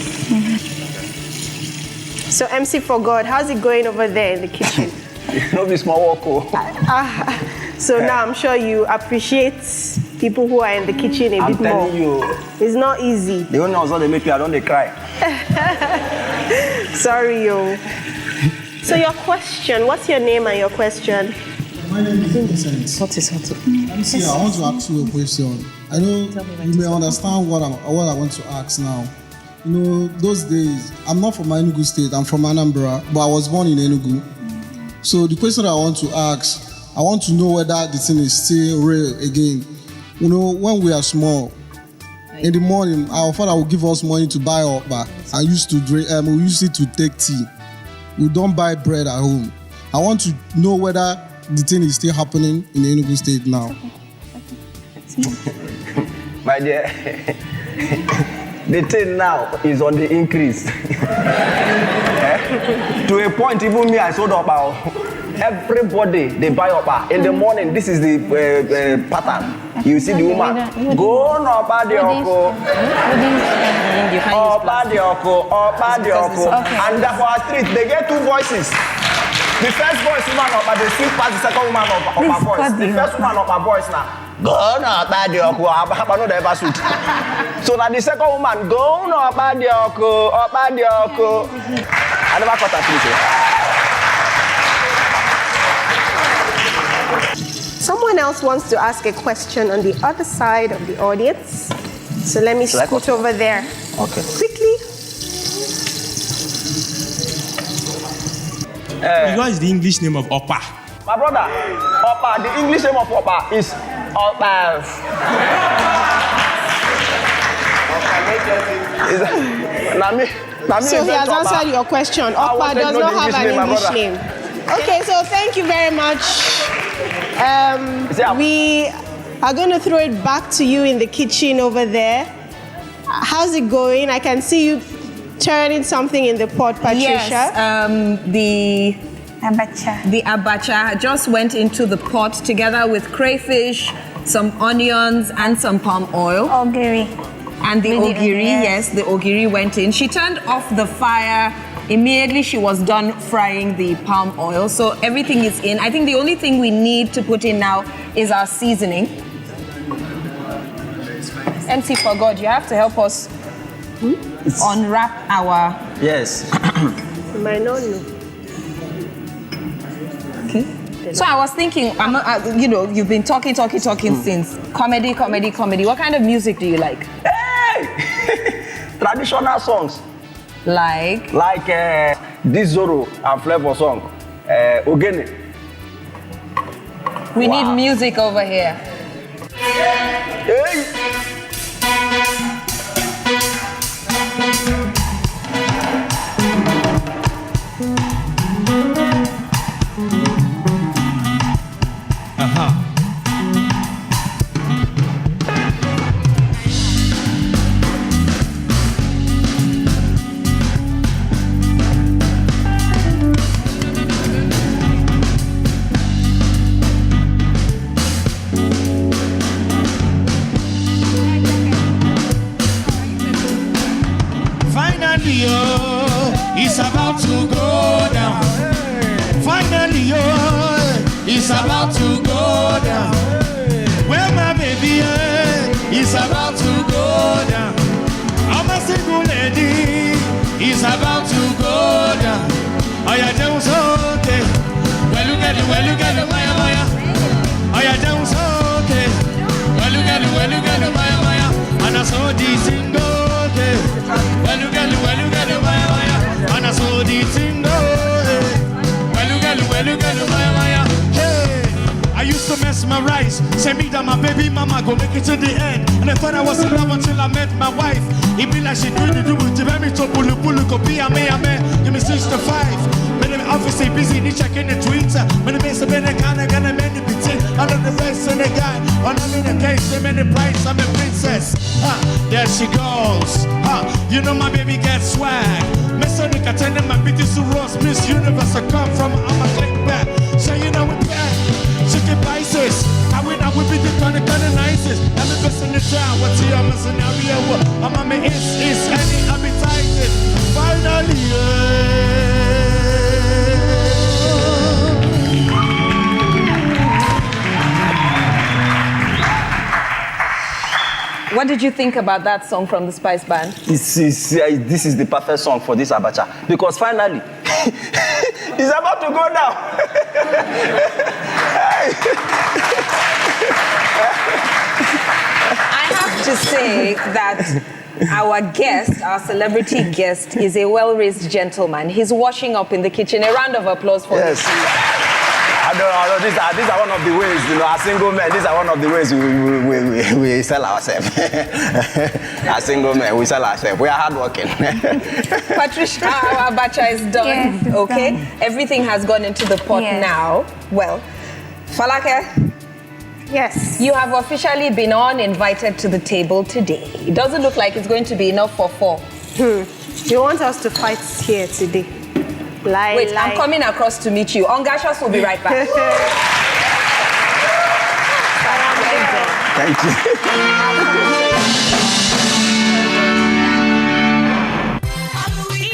Speaker 3: So MC for God, how's it going over there in the kitchen?
Speaker 10: No be small work.
Speaker 3: So now I'm sure you appreciate people who are in the kitchen a bit more.
Speaker 10: I'm telling you.
Speaker 3: It's not easy.
Speaker 10: The only ones that they make me, I don't they cry.
Speaker 3: Sorry, yo. So your question, what's your name and your question?
Speaker 14: My name is Vincent.
Speaker 5: What is hot?
Speaker 14: MC, I want to ask you a question. I know you may understand what I want to ask now. You know, those days, I'm not from Enugu State, I'm from Anambra, but I was born in Enugu. So the question I want to ask, I want to know whether the thing is still real again. You know, when we are small, in the morning, our father would give us money to buy okpa. I used to drink, we used it to take tea. We don't buy bread at home. I want to know whether the thing is still happening in Enugu State now.
Speaker 10: My dear, the thing now is on the increase. To a point, even me, I sold okpa. Everybody, they buy okpa. In the morning, this is the pattern. You see the woman, go no okpa de oko. Okpa de oko, okpa de oko. And for our street, they get two voices. The first voice woman okpa, they sing past the second woman okpa voice. The first woman okpa voice now, go no okpa de oko, okpa no dey ever suit. So now the second woman, go no okpa de oko, okpa de oko. I never caught that please.
Speaker 3: Someone else wants to ask a question on the other side of the audience. So let me scoot over there.
Speaker 10: Okay.
Speaker 3: Quickly.
Speaker 2: What is the English name of Opa?
Speaker 10: My brother, Opa, the English name of Opa is Opa.
Speaker 3: So he has answered your question. Opa does not have an English name. Okay, so thank you very much. We are going to throw it back to you in the kitchen over there. How's it going? I can see you turning something in the pot, Patricia.
Speaker 5: Yes, the abacha just went into the pot together with crayfish, some onions, and some palm oil.
Speaker 9: Ogiri.
Speaker 5: And the ogiri, yes, the ogiri went in. She turned off the fire. Immediately she was done frying the palm oil. So everything is in. I think the only thing we need to put in now is our seasoning. MC for God, you have to help us unwrap our...
Speaker 10: Yes.
Speaker 3: Might not know.
Speaker 5: Okay. So I was thinking, you know, you've been talking since. Comedy. What kind of music do you like?
Speaker 10: Hey! Traditional songs.
Speaker 5: Like
Speaker 10: this Zoro and Flavor song, Ogene.
Speaker 5: We need music over here.
Speaker 10: Hey!
Speaker 2: It's about to go down. Finally, it's about to go down. Where my baby is about to go down. I'm a single lady. It's about to go down. Oh, yeah, Jones, okay. Well, look at it, Maya. Oh, yeah, Jones, okay. Well, look at it, mesmerized. Say me that my baby mama go make it to the end. And I thought I was in love until I met my wife. It be like she do it to me to bulu go be a me, give me 6 to 5. When the office is busy, they checking the Twitter. When the best of the kind of gonna make the between. I'm the best in the guy. I'm in the case, I'm in the price, I'm a princess. There she goes. You know my baby gets swag. Miss Sonica attending my beauty Ross, Miss Universe, I come from, I'm a click back. So you know we back. Chicken prices. I will be the kind of nicest. I'm the best in the town. What's your scenario? I'm a me is any appetizing. Finally,
Speaker 5: What did you think about that song from the Spice Band?
Speaker 10: This is the perfect song for this Abacha because finally it's about to go down.
Speaker 5: I have to say that our guest, our celebrity guest, is a well-raised gentleman. He's washing up in the kitchen. A round of applause for
Speaker 10: yes. I know. These are one of the ways, you know, as single men, these are one of the ways we sell ourselves. As single men, we sell ourselves. We are hardworking.
Speaker 5: Patricia, our Abacha is done.
Speaker 9: Yes,
Speaker 5: okay?
Speaker 9: done.
Speaker 5: Everything has gone into the pot now. Well, Falake.
Speaker 3: Yes.
Speaker 5: You have officially been invited to the table today. It doesn't look like it's going to be enough for 4.
Speaker 3: You want us to fight here today?
Speaker 5: Wait, I'm coming across to meet you. Ongacious will be right back.
Speaker 10: Thank you.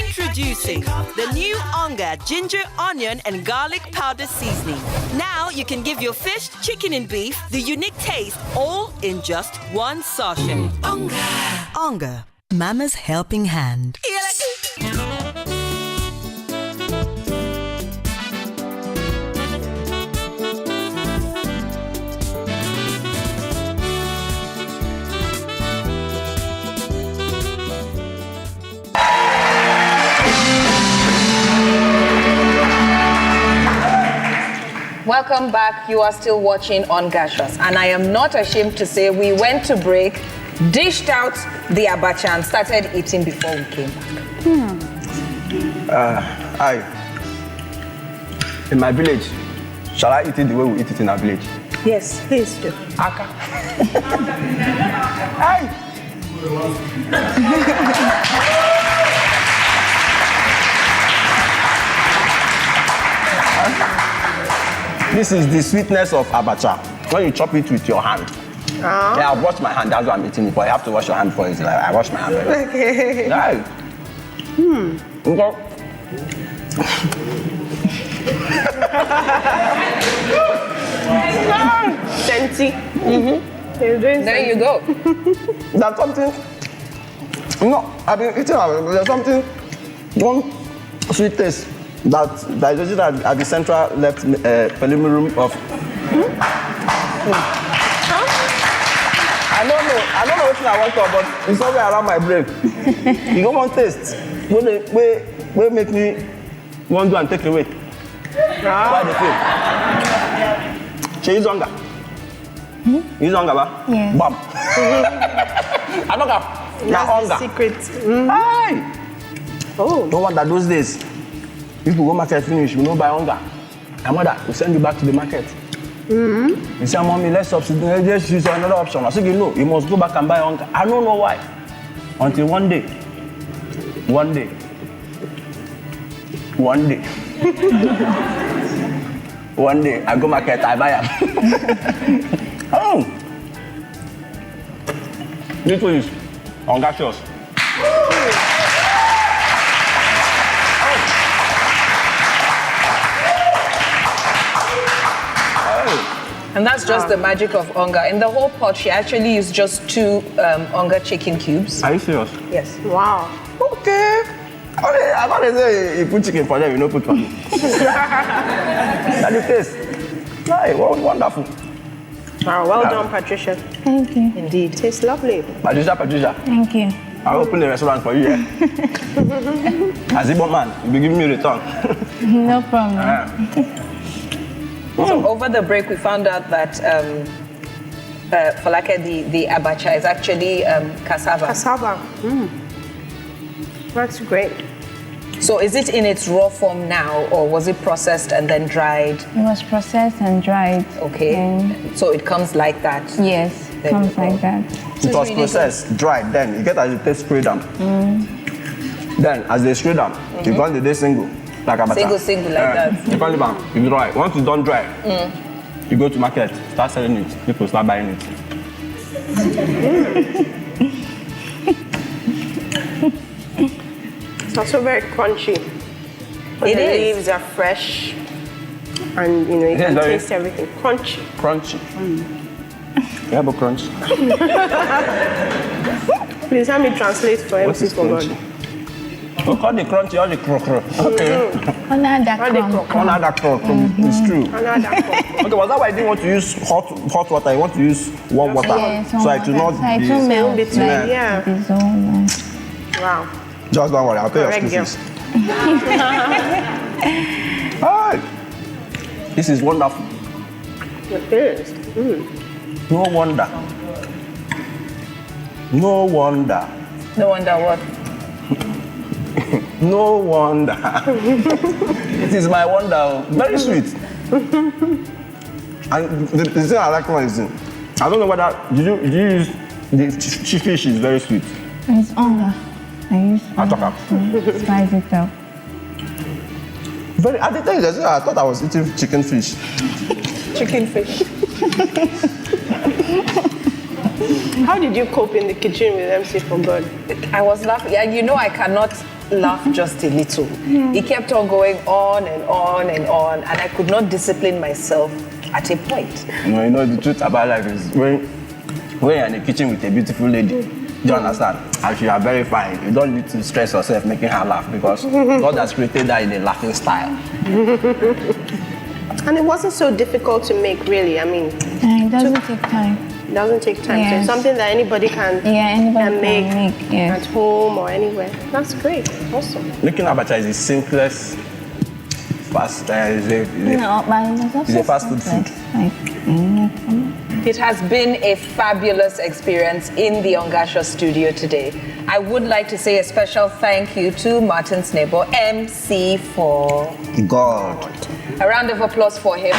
Speaker 1: Introducing the new Onga ginger, onion, and garlic powder seasoning. Now you can give your fish, chicken, and beef the unique taste all in just 1 sachet.
Speaker 6: Onga, Mama's helping hand.
Speaker 5: Welcome back. You are still watching Ongacious, and I am not ashamed to say we went to break, dished out the Abacha, and started eating before we came back.
Speaker 10: In my village, shall I eat it the way we eat it in our village?
Speaker 3: Yes, please do.
Speaker 10: Aka. This is the sweetness of Abacha. When you chop it with your hand. Yeah, I've washed my hand, that's why I'm eating it, but you have to wash your hand before it's like, I wash my hand.
Speaker 3: Okay.
Speaker 10: Yeah. Okay.
Speaker 3: Senti.
Speaker 5: There you go.
Speaker 10: That's something. No, I've been eating. There's something. One sweet taste that is just at the central left perimeter of. I don't know what I want to, but it's somewhere around my brain. You don't want taste. Where make me want to and take away. Why the thing? She is Onga. Is Onga, ba?
Speaker 9: Yes.
Speaker 10: Bam. I don't know.
Speaker 3: That's
Speaker 10: Onga.
Speaker 3: the secret.
Speaker 10: Hi. Oh. No wonder those days. If you go market finish, you know buy Onga. My mother will send you back to the market. You say, Mommy, let's substitute. Let's use another option. I said, you know, you must go back and buy Onga. I don't know why. Until one day, I go market, I buy them. Oh, this one is Ongacious.
Speaker 5: And that's just the magic of Onga. In the whole pot, she actually used just 2 Onga chicken cubes.
Speaker 10: Are you serious?
Speaker 5: Yes.
Speaker 3: Wow.
Speaker 10: Okay. I thought they say you put chicken for them, you don't put for me. That's the taste. Right, wonderful.
Speaker 3: Wow, well done, Patricia.
Speaker 9: Thank you.
Speaker 3: Indeed. Tastes lovely.
Speaker 10: Patricia.
Speaker 9: Thank you.
Speaker 10: I'll open a restaurant for you, yeah? As Igbo man, you'll be giving me return.
Speaker 9: No problem.
Speaker 5: So over the break, we found out that for like the abacha is actually cassava.
Speaker 3: Cassava. That's great.
Speaker 5: So is it in its raw form now, or was it processed and then dried?
Speaker 9: It was processed and dried.
Speaker 5: Okay. So it comes like that?
Speaker 9: Yes, it comes like that.
Speaker 10: It was processed, dried, then you get as they spray them. Then as they spray them, you go on the day single, like Abacha.
Speaker 5: Single like that.
Speaker 10: You call it back, you dry. Once it's done dry, you go to market, start selling it, people start buying it.
Speaker 3: It's also very crunchy.
Speaker 5: It
Speaker 3: the
Speaker 5: is.
Speaker 3: leaves are fresh, and you know you can taste everything. Crunchy.
Speaker 10: Crunchy. You have a crunch?
Speaker 3: Please help me translate for MC for God.
Speaker 10: Oh, call the crunchy or the crow. Okay.
Speaker 9: Another
Speaker 10: crow. It's true. Okay, was that why you didn't want to use hot water? You want to use warm water,
Speaker 9: Yes,
Speaker 10: so it will not be.
Speaker 3: Melt between. Yeah.
Speaker 9: It's all nice.
Speaker 3: Wow.
Speaker 10: Just don't worry, I'll pay your school fees. Hi. This is wonderful.
Speaker 3: It is.
Speaker 10: No wonder. No wonder.
Speaker 5: No wonder what?
Speaker 10: No wonder. It is my wonder. Very sweet. And the thing I like one is, I don't know whether did you use the fish is very sweet.
Speaker 9: It's Onga. I use Onga to spice it up.
Speaker 10: Very. I didn't tell you this. I thought I was eating chicken fish.
Speaker 5: Chicken fish.
Speaker 3: How did you cope in the kitchen with MC for God?
Speaker 5: I was laughing. Yeah, you know I cannot laugh just a little. He kept on going on and on and on, and I could not discipline myself at a point.
Speaker 10: No, you know the truth about life is when you're in the kitchen with a beautiful lady, do you understand? And you are very fine. You don't need to stress yourself making her laugh because God has created that in a laughing style.
Speaker 3: And it wasn't so difficult to make, really. I mean,
Speaker 9: it doesn't take time.
Speaker 3: It doesn't take time.
Speaker 9: Yes.
Speaker 3: So it's something that anybody can,
Speaker 9: anybody
Speaker 3: make
Speaker 9: yes.
Speaker 3: at home or anywhere. That's great. Awesome.
Speaker 10: Making abacha is the simplest fast. It's a fast food food.
Speaker 5: It has been a fabulous experience in the Ongacious studio today. I would like to say a special thank you to Martin Snebo, MC for
Speaker 10: God.
Speaker 5: A round of applause for him.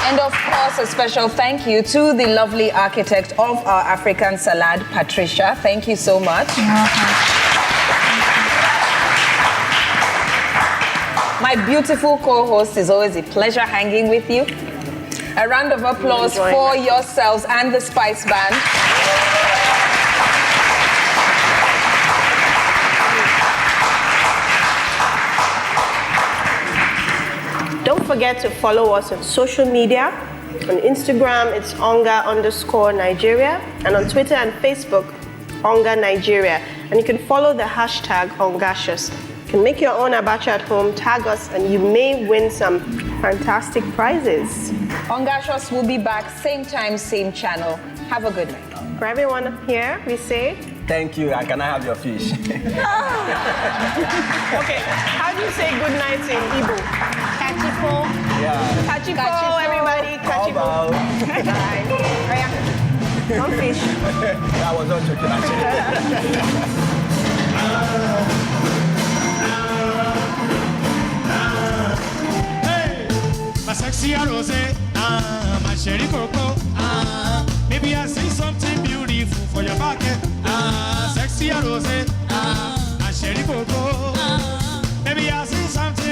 Speaker 5: And of course, a special thank you to the lovely architect of our African salad, Patricia. Thank you so much. My beautiful co-host, is always a pleasure hanging with you. A round of applause for yourselves and the Spice Band.
Speaker 3: Don't forget to follow us on social media. On Instagram, it's Onga_Nigeria. And on Twitter and Facebook, Onga Nigeria. And you can follow the hashtag Ongacious. You can make your own abacha at home, tag us, and you may win some fantastic prizes.
Speaker 5: Ongacious will be back, same time, same channel. Have a good night.
Speaker 3: For everyone here, we say...
Speaker 10: Thank you. Can I have your fish?
Speaker 3: Okay, how do you say good night in Igbo? Kachifo.
Speaker 10: Yeah.
Speaker 3: Kachifo, everybody. Kachifo. Bye. Don't fish.
Speaker 10: That was not joking, actually.
Speaker 2: My sexy rose, my cherry cocoa. Maybe I see something beautiful for your pocket. Sexy rose, my cherry cocoa. Maybe I see something.